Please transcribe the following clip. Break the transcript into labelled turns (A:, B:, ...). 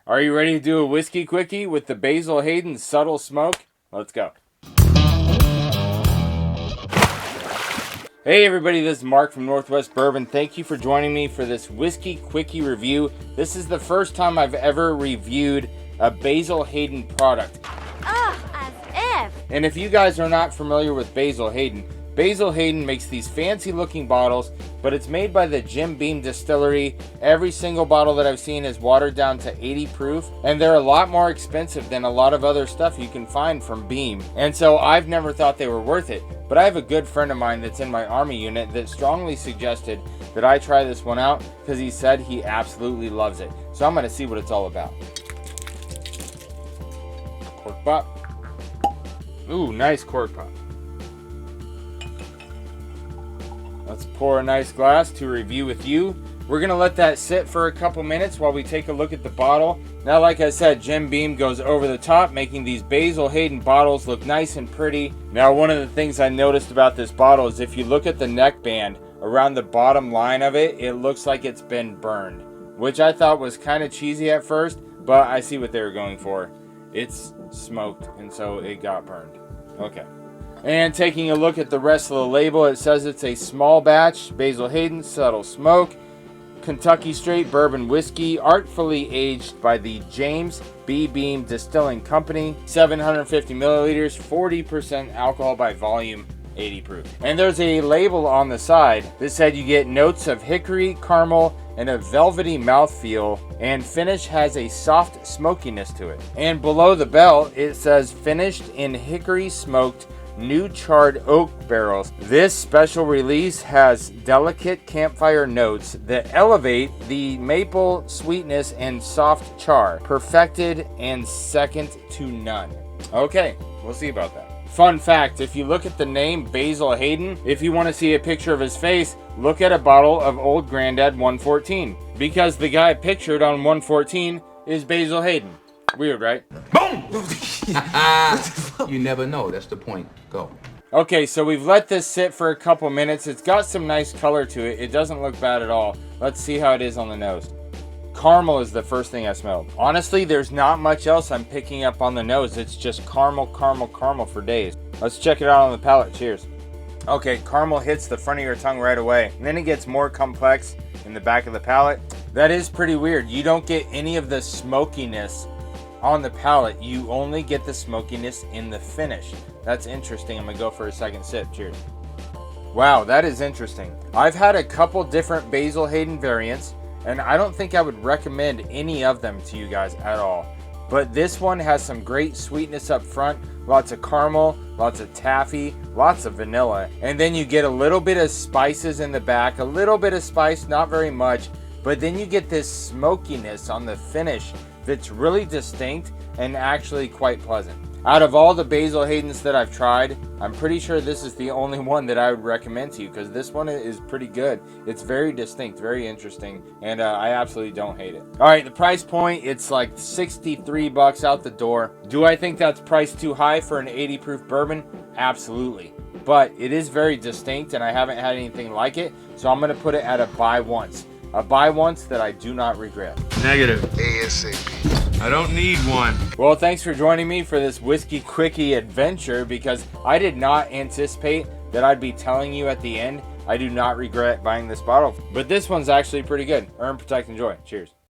A: Are you ready to do a whiskey quickie with the Basil Hayden Subtle Smoke? Let's go. Hey everybody, this is Mark from Northwest Bourbon. Thank you for joining me for this whiskey quickie review. This is the first time I've ever reviewed a Basil Hayden product.
B: Ugh, as if.
A: And if you guys are not familiar with Basil Hayden makes these fancy looking bottles, but it's made by the Jim Beam distillery. Every single bottle that I've seen is watered down to 80 proof, and they're a lot more expensive than a lot of other stuff you can find from Beam. And so I've never thought they were worth it. But I have a good friend of mine that's in my Army unit that strongly suggested that I try this one out because he said he absolutely loves it. So I'm going to see what it's all about. Cork pop. Ooh, nice cork pop. Let's pour a nice glass to review with you. We're going to let that sit for a couple minutes while we take a look at the bottle. Now, like I said, Jim Beam goes over the top, making these Basil Hayden bottles look nice and pretty. Now, one of the things I noticed about this bottle is if you look at the neckband around the bottom line of it, it looks like it's been burned, which I thought was kind of cheesy at first, but I see what they were going for. It's smoked, and so it got burned. Okay. And taking a look at the rest of the label, it says it's a small batch Basil Hayden Subtle Smoke, Kentucky Straight Bourbon Whiskey, artfully aged by the James B. Beam Distilling Company, 750 milliliters, 40% alcohol by volume, 80 proof. And there's a label on the side that said you get notes of hickory, caramel, and a velvety mouthfeel, and finish has a soft smokiness to it. And below the bell, it says finished in hickory smoked new charred oak barrels. This special release has delicate campfire notes that elevate the maple sweetness and soft char, perfected and second to none. Okay, we'll see about that. Fun fact, if you look at the name Basil Hayden, if you want to see a picture of his face, look at a bottle of Old Grandad 114, because the guy pictured on 114 is Basil Hayden. Weird, right?
C: Boom! You never know. That's the point. Go.
A: Okay, so we've let this sit for a couple minutes. It's got some nice color to it. It doesn't look bad at all. Let's see how it is on the nose. Caramel is the first thing I smelled. Honestly, there's not much else I'm picking up on the nose. It's just caramel, caramel, caramel for days. Let's check it out on the palate. Cheers. Okay, caramel hits the front of your tongue right away, and then it gets more complex in the back of the palate. That is pretty weird. You don't get any of the smokiness on the palate. You only get the smokiness in the finish. That's interesting. I'm gonna go for a second sip. Cheers. Wow, that is interesting. I've had a couple different Basil Hayden variants, and I don't think I would recommend any of them to you guys at all. But this one has some great sweetness up front, lots of caramel, lots of taffy, lots of vanilla, and then you get a little bit of spices in the back, a little bit of spice, not very much, but then you get this smokiness on the finish that's really distinct and actually quite pleasant. Out of all the Basil Haydens that I've tried, I'm pretty sure this is the only one that I would recommend to you, because this one is pretty good. It's very distinct, very interesting, and I absolutely don't hate it. All right, the price point, it's like 63 bucks out the door. Do I think that's priced too high for an 80 proof bourbon? Absolutely. But it is very distinct, and I haven't had anything like it, so I'm gonna put it at a buy once. A buy once that I do not regret.
D: Negative.
E: ASAP.
D: I don't need one.
A: Well, thanks for joining me for this whiskey quickie adventure, because I did not anticipate that I'd be telling you at the end I do not regret buying this bottle. But this one's actually pretty good. Earn, protect, enjoy. Cheers.